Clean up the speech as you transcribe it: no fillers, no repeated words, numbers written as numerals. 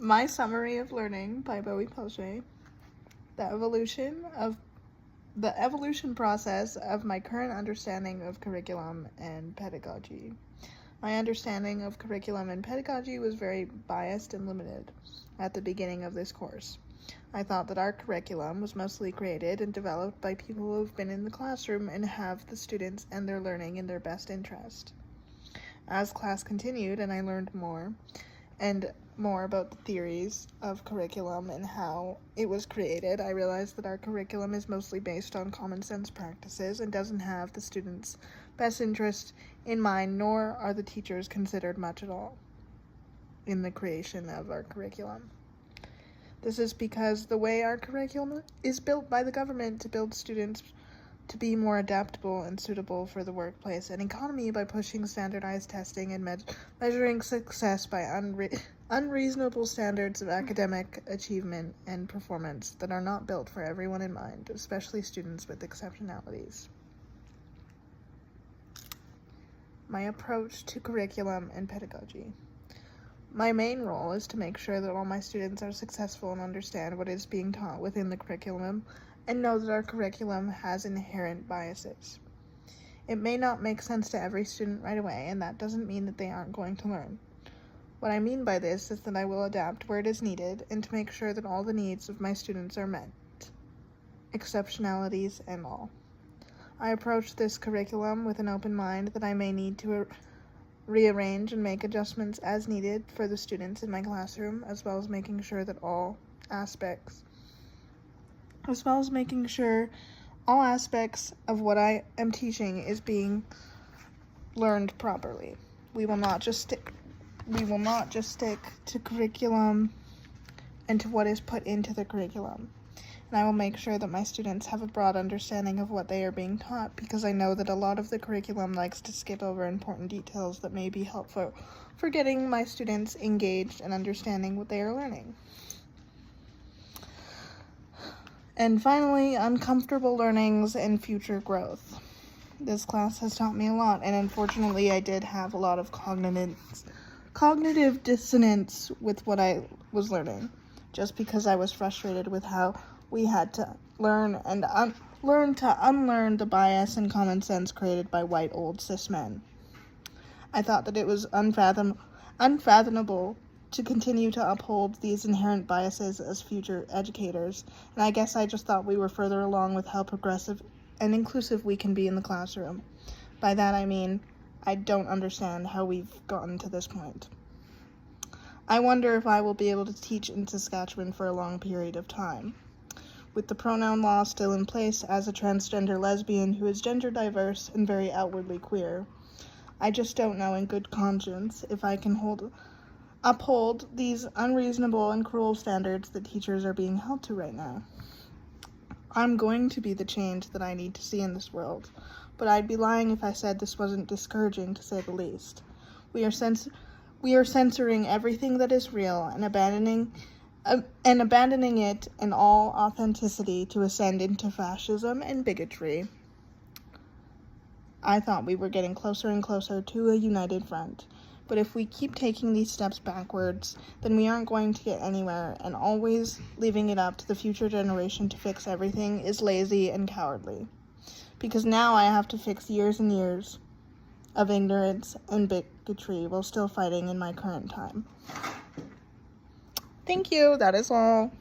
My Summary of Learning by Bowie Poche, the evolution process of my current understanding of curriculum and pedagogy. My understanding of curriculum and pedagogy was very biased and limited at the beginning of this course. I thought that our curriculum was mostly created and developed by people who have been in the classroom and have the students and their learning in their best interest. As class continued and I learned more about the theories of curriculum and how it was created, I realized that our curriculum is mostly based on common sense practices and doesn't have the students' best interest in mind, nor are the teachers considered much at all in the creation of our curriculum. This is because the way our curriculum is built by the government to build students to be more adaptable and suitable for the workplace and economy by pushing standardized testing and measuring success by unreasonable standards of academic achievement and performance that are not built for everyone in mind, especially students with exceptionalities. My approach to curriculum and pedagogy. My main role is to make sure that all my students are successful and understand what is being taught within the curriculum and know that our curriculum has inherent biases. It may not make sense to every student right away, and that doesn't mean that they aren't going to learn. What I mean by this is that I will adapt where it is needed and to make sure that all the needs of my students are met, exceptionalities and all. I approach this curriculum with an open mind that I may need to rearrange and make adjustments as needed for the students in my classroom, as well as making sure all aspects of what I am teaching is being learned properly. We will not just stick to curriculum and to what is put into the curriculum. And I will make sure that my students have a broad understanding of what they are being taught, because I know that a lot of the curriculum likes to skip over important details that may be helpful for getting my students engaged and understanding what they are learning. And finally, uncomfortable learnings and future growth. This class has taught me a lot, and unfortunately I did have a lot of cognitive dissonance with what I was learning, just because I was frustrated with how we had to learn to unlearn the bias and common sense created by white old cis men. I thought that it was unfathomable to continue to uphold these inherent biases as future educators, and I guess I just thought we were further along with how progressive and inclusive we can be in the classroom. By that I mean, I don't understand how we've gotten to this point. I wonder if I will be able to teach in Saskatchewan for a long period of time. With the pronoun law still in place, as a transgender lesbian who is gender diverse and very outwardly queer, I just don't know in good conscience if I can uphold these unreasonable and cruel standards that teachers are being held to right now. I'm going to be the change that I need to see in this world, but I'd be lying if I said this wasn't discouraging, to say the least. We are censoring everything that is real and abandoning it in all authenticity to ascend into fascism and bigotry. I thought we were getting closer and closer to a united front, but if we keep taking these steps backwards, then we aren't going to get anywhere, and always leaving it up to the future generation to fix everything is lazy and cowardly. Because now I have to fix years and years of ignorance and bigotry while still fighting in my current time. Thank you, that is all.